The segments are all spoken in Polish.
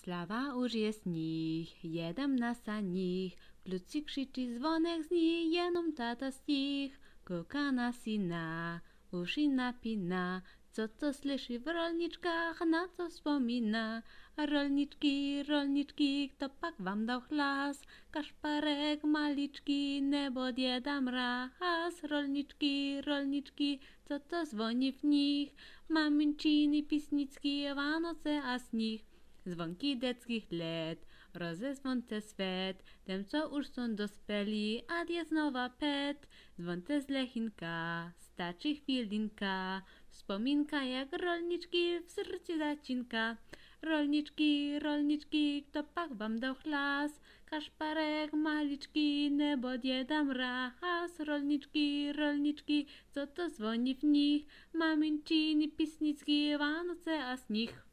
Slawa už je sníh, jedem na saních, kluci křičí zvonek zní, jenom táta stíh. Kouká na syna, uši napíná, co to slyší v rolničkách, na co vzpomíná. Rolničky, rolničky, kto pak vám dal hlas? Kašparek maličký nebo děda Mráz? Rolničky, rolničky, co to zvoní v nich? Maminčiny písničky, Vánoce a sníh. Zvonky detských let, rozezvonte svět, těm, co už jsou dospělí, a je znova pět. Zvonte z lechinka, stačí chvílinka, vzpomínka jak rolničky v srdci začínka. Rolničky, rolničky, kto pak vám dal hlas? Kašparek maličký nebo děda Mráz? Rolničky, rolničky, co to zvoní v nich? Maminčiny písničky, Vánoce a sníh.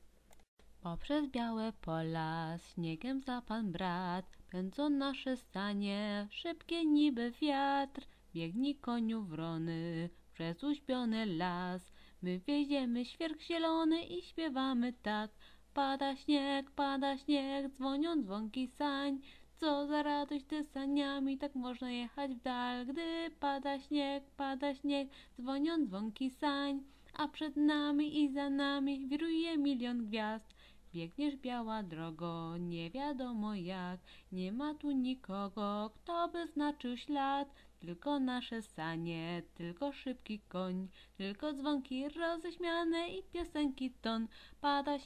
Poprzez białe pola śniegiem zapadł brat, pędzą nasze stanie, szybkie niby wiatr. Biegnij koniu wrony, przez uśpiony las, my wieziemy świerk zielony i śpiewamy tak. Pada śnieg, dzwonią dzwonki sań, co za radość, gdy saniami tak można jechać w dal. Gdy pada śnieg, dzwonią dzwonki sań, a przed nami i za nami wiruje milion gwiazd. Biegniesz biała drogo, nie wiadomo jak, nie ma tu nikogo, kto by znaczył ślad. Tylko nasze sanie, tylko szybki koń, tylko dzwonki roześmiane i piosenki ton. Pada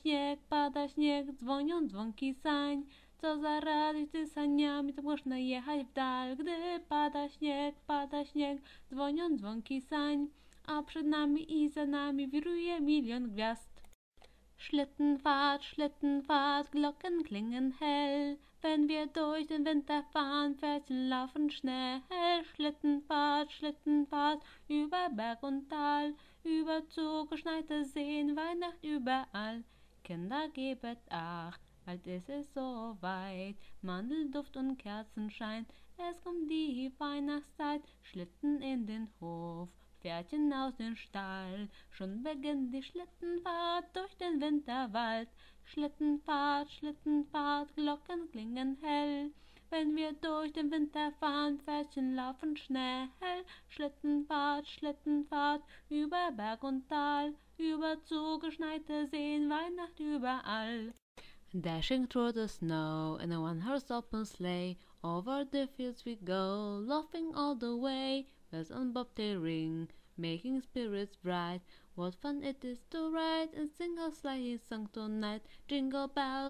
śnieg, dzwonią dzwonki sań, co za radość, gdy saniami to można jechać w dal. Gdy pada śnieg, dzwonią dzwonki sań, a przed nami i za nami wiruje milion gwiazd. Schlittenfahrt, Glocken klingen hell, wenn wir durch den Winter fahren, Pferdchen laufen schnell. Schlittenfahrt, über Berg und Tal, über zugeschneite Seen, Weihnacht überall. Kinder, gebet acht, bald ist es so weit, Mandelduft und Kerzenschein, es kommt die Weihnachtszeit, Schlitten in den Hof, Pferdchen aus dem Stall, schon beginnt die Schlittenfahrt durch den Winterwald. Schlittenfahrt, Glocken klingen hell, wenn wir durch den Winter fahren, Pferdchen laufen schnell. Schlittenfahrt, über Berg und Tal, über zugeschneite Seen, Weihnacht überall. Dashing through the snow in a one-horse open sleigh, over the fields we go, laughing all the way. Bells on bobtail ring, making spirits bright. What fun it is to ride and sing a sleighing song tonight. Jingle bells,